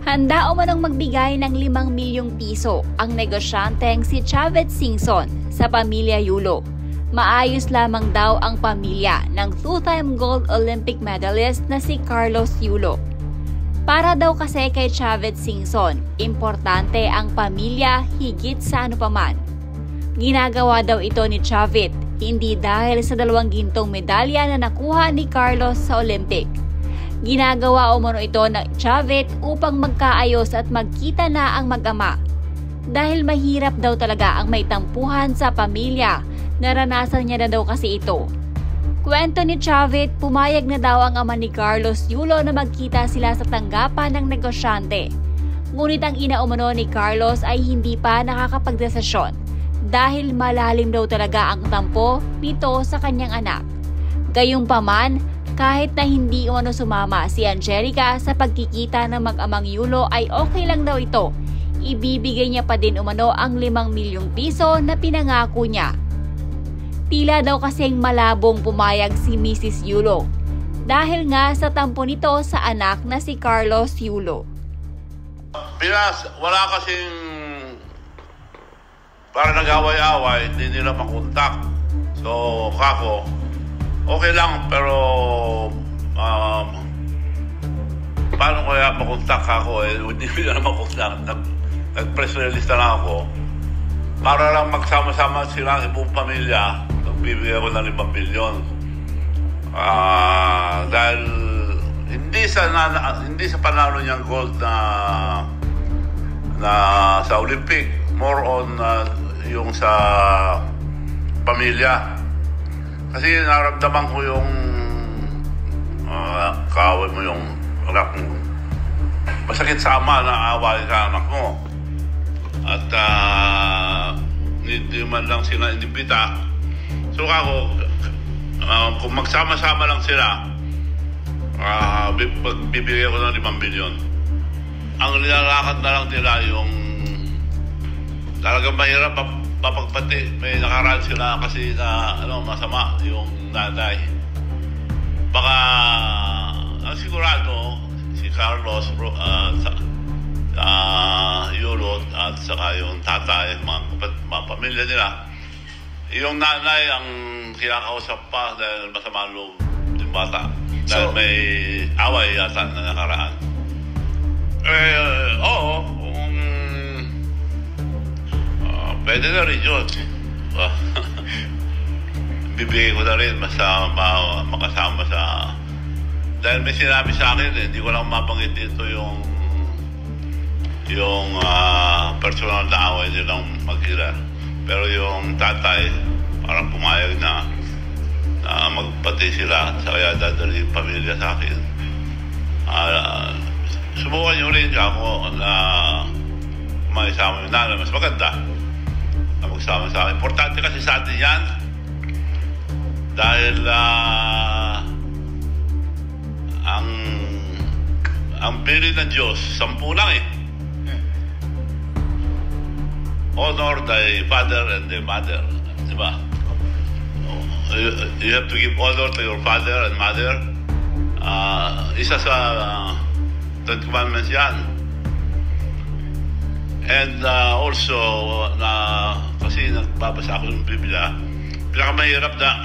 Handa umanong magbigay ng 5 milyong piso ang negosyanteng si Chavez Singson sa pamilya Yulo. Maayos lamang daw ang pamilya ng two-time gold Olympic medalist na si Carlos Yulo. Para daw kasi kay Chavez Singson, importante ang pamilya higit sa ano paman. Ginagawa daw ito ni Chavez hindi dahil sa 2 gintong medalya na nakuha ni Carlos sa Olympic. Ginagawa umano ito ng Chavez upang magkaayos at magkita na ang mag-ama. Dahil mahirap daw talaga ang may tampuhan sa pamilya, naranasan niya na daw kasi ito. Kwento ni Chavez, pumayag na daw ang ama ni Carlos Yulo na magkita sila sa tanggapan ng negosyante. Ngunit ang ina umano ni Carlos ay hindi pa nakakapagdesisyon dahil malalim daw talaga ang tampo nito sa kanyang anak. Gayunpaman, kahit na hindi umano sumama si Angelica sa pagkikita ng mag-amang Yulo ay okay lang daw ito. Ibibigay niya pa din umano ang 5 milyong piso na pinangako niya. Tila daw kasing malabong pumayag si Mrs. Yulo dahil nga sa tampo nito sa anak na si Carlos Yulo. Pinas, wala kasing para nag-away-away, hindi nila makontak. So, kako, okay lang, pero paano kaya makontak ako hindi nila makontak. Nag-press release na lang ako para lang magsama-sama sila sa buong pamilya. Nagbibigay ako ng 5 milyon. Dahil hindi sa panalo niyang gold na sa Olympic, more on yung sa pamilya. Kasi naramdaman ko yung kaaway mo yung anak mo. Masakit sa ama na away sa anak mo. At hindi man lang sila inibita. So ako, kung magsama-sama lang sila, bibigyan ko ng 5 milyon. Ang nilalakad na lang nila yung talagang mahirap papagpati. May nakaraan sila kasi na masama yung nanay. Baka ang sigurado si Carlos Yulo at saka yung tatay, mga pamilya nila, yung nanay ang kinakausap pa dahil masama loob yung bata. Dahil may away yata na nakaraan. Oo, pwede na rin yun. Bibigay ko na rin makasama sa... Dahil may sinabi sa akin, hindi ko lang mabanggit dito yung personal na away nilang mag-ira. Pero yung tatay, parang pumayag na magpati sila, sa kaya dadali yung pamilya sa akin. Subukan nyo rin ako na maisama yung nanay. Mas maganda na magsama sa akin. Importante kasi sa atin yan. Dahil ang pili ng Diyos, 10 lang eh. Honor thy father and thy mother. Diba? You have to give honor to your father and mother. Isa sa 10 Commandments yan. And also, kasi nagbabasa ako ng Biblia, pinakamahirap na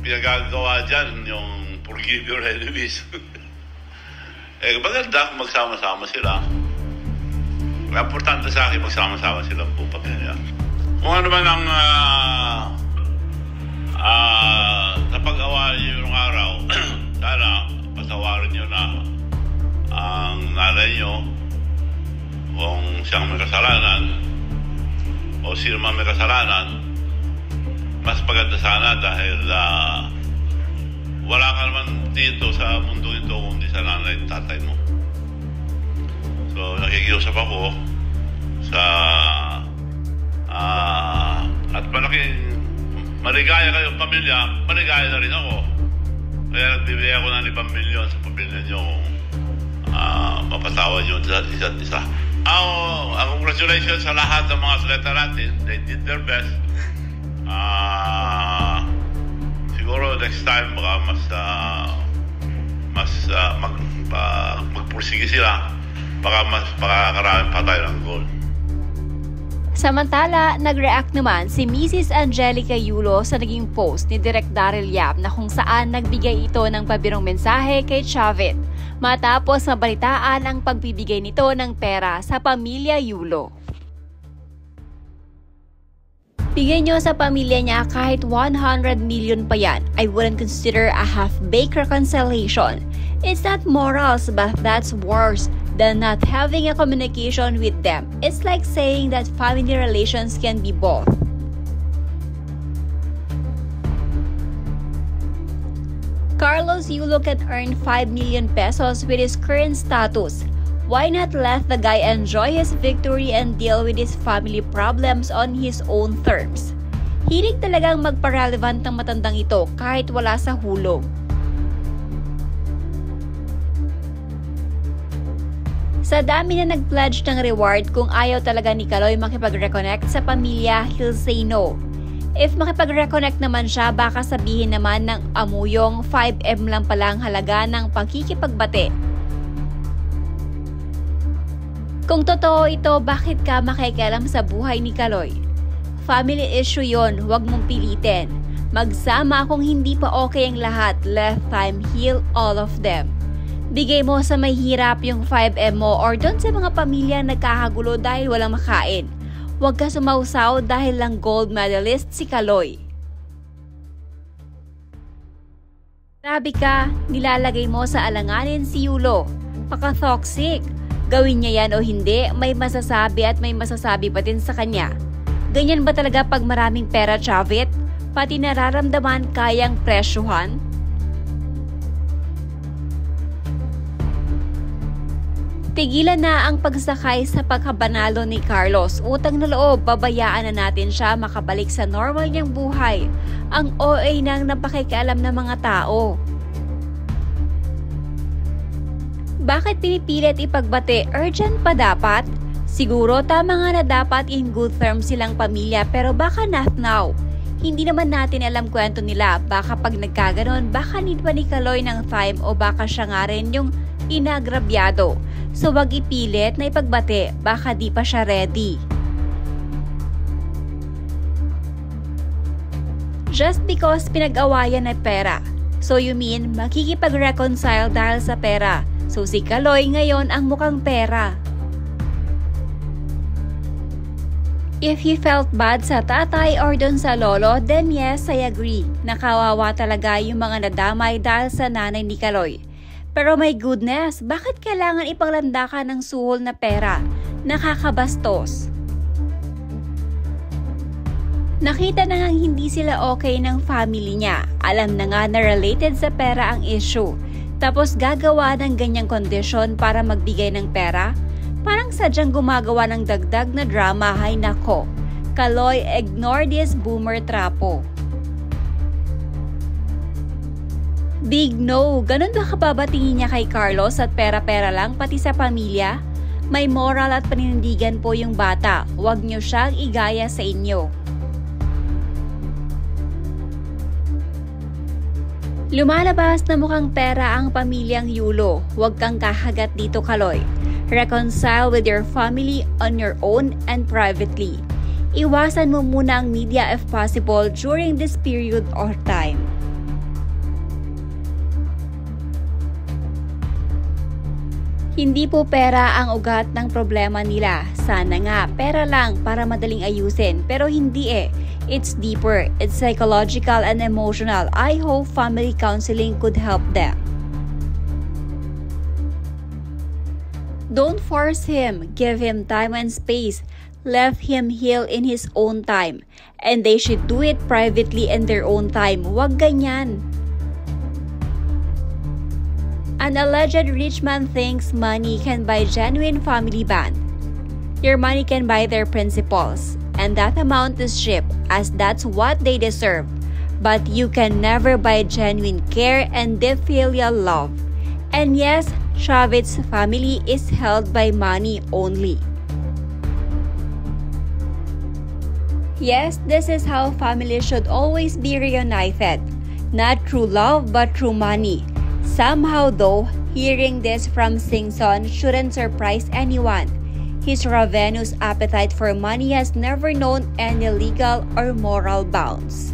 pinagagawa dyan yung forgive your enemies. Maganda kung magsama-sama sila. Importante sa akin, magsama-sama silang buong pamilya. Kung ano man ang napag-awalan niyo yung araw, sana patawarin niyo na ang nanay niyo kung siyang may kasalanan o sino man may kasalanan. Mas maganda sana dahil wala ka naman dito sa mundo ito kundi sa nanay at tatay mo. So, nakikiusap ako sa at maligaya kayong pamilya, maligaya na rin ako. Kaya nagbibigay ako ng 5 milyon sa pamilya nyo mapatawad nyo isa't isa. Congratulations sa lahat ng mga atleta natin. They did their best. Siguro next time baka magpursige sila baka mas makakaraming patay ng gold. Samantala, nag-react naman si Mrs. Angelica Yulo sa naging post ni Direk Daryl Yap na kung saan nagbigay ito ng pabirong mensahe kay Chavit matapos mabalitaan ang pagbibigay nito ng pera sa pamilya Yulo. Bigyan nyo sa pamilya niya kahit 100 million pa yan, I wouldn't consider a half-baked reconciliation. It's not morals, but that's worse than not having a communication with them. It's like saying that family relations can be both. Carlos Yulo can earn 5 million pesos with his current status. Why not let the guy enjoy his victory and deal with his family problems on his own terms? Hilig talagang magpa-relevant ng matandang ito kahit wala sa hulog. Sa dami na nag-pledge ng reward, kung ayaw talaga ni Kaloy makipag-reconnect sa pamilya, he'll say no. If makipag-reconnect naman siya, baka sabihin naman ng amuyong 5M lang palang halaga ng pagkikipagbate. Kung totoo ito, bakit ka makikialam sa buhay ni Kaloy? Family issue yon, huwag mong pilitin. Magsama kung hindi pa okay ang lahat, let time heal all of them. Bigay mo sa may hirap yung 5M mo or doon sa mga pamilya nagkakagulo dahil walang makain. Huwag ka sumausaw dahil lang gold medalist si Kaloy. Grabe ka, nilalagay mo sa alanganin si Yulo. Paka-toxic. Gawin niya yan o hindi, may masasabi at may masasabi pa din sa kanya. Ganyan ba talaga pag maraming pera, Chavit? Pati nararamdaman kayang presyuhan? Tigilan na ang pagsakay sa pagkabanalo ni Carlos. Utang na loob, babayaan na natin siya makabalik sa normal niyang buhay. Ang OA nang napakikialam ng mga tao. Bakit pinipilit ipagbate? Urgent pa dapat? Siguro tama nga na dapat in good terms silang pamilya pero baka not now. Hindi naman natin alam kwento nila. Baka pag nagkaganon, baka need pa ni Kaloy ng time o baka siya nga rin yung inagrabyado. So wag ipilit na ipagbate, baka di pa siya ready. Just because pinag-awayan na pera. So you mean makikipag-reconcile dahil sa pera. So si Kaloy ngayon ang mukhang pera. If he felt bad sa tatay or dun sa lolo, then yes, I agree. Nakawawa talaga yung mga nadamay dahil sa nanay ni Kaloy. Pero my goodness, bakit kailangan ipaglanda ka ng suhol na pera? Nakakabastos. Nakita na ngang hindi sila okay ng family niya. Alam na nga na related sa pera ang issue. Tapos gagawa ng ganyang kondisyon para magbigay ng pera? Parang sadyang gumagawa ng dagdag na drama, hay nako. Kaloy, ignore this boomer trapo. Big no, ganun ba kababatingin niya kay Carlos at pera-pera lang pati sa pamilya? May moral at paninindigan po yung bata, huwag niyo siyang igaya sa inyo. Lumalabas na mukhang pera ang pamilyang Yulo, huwag kang kahagat dito Kaloy. Reconcile with your family on your own and privately. Iwasan mo muna ang media if possible during this period or time. Hindi po pera ang ugat ng problema nila. Sana nga, pera lang para madaling ayusin. Pero hindi eh. It's deeper. It's psychological and emotional. I hope family counseling could help them. Don't force him. Give him time and space. Let him heal in his own time. And they should do it privately in their own time. Huwag ganyan. An alleged rich man thinks money can buy genuine family bond. Your money can buy their principles, and that amount is cheap as that's what they deserve. But you can never buy genuine care and deep filial love. And yes, Chavit's family is held by money only. Yes, this is how families should always be reunited. Not through love but through money. Somehow though, Hearing this from Singson shouldn't surprise anyone. His ravenous appetite for money has never known any legal or moral bounds.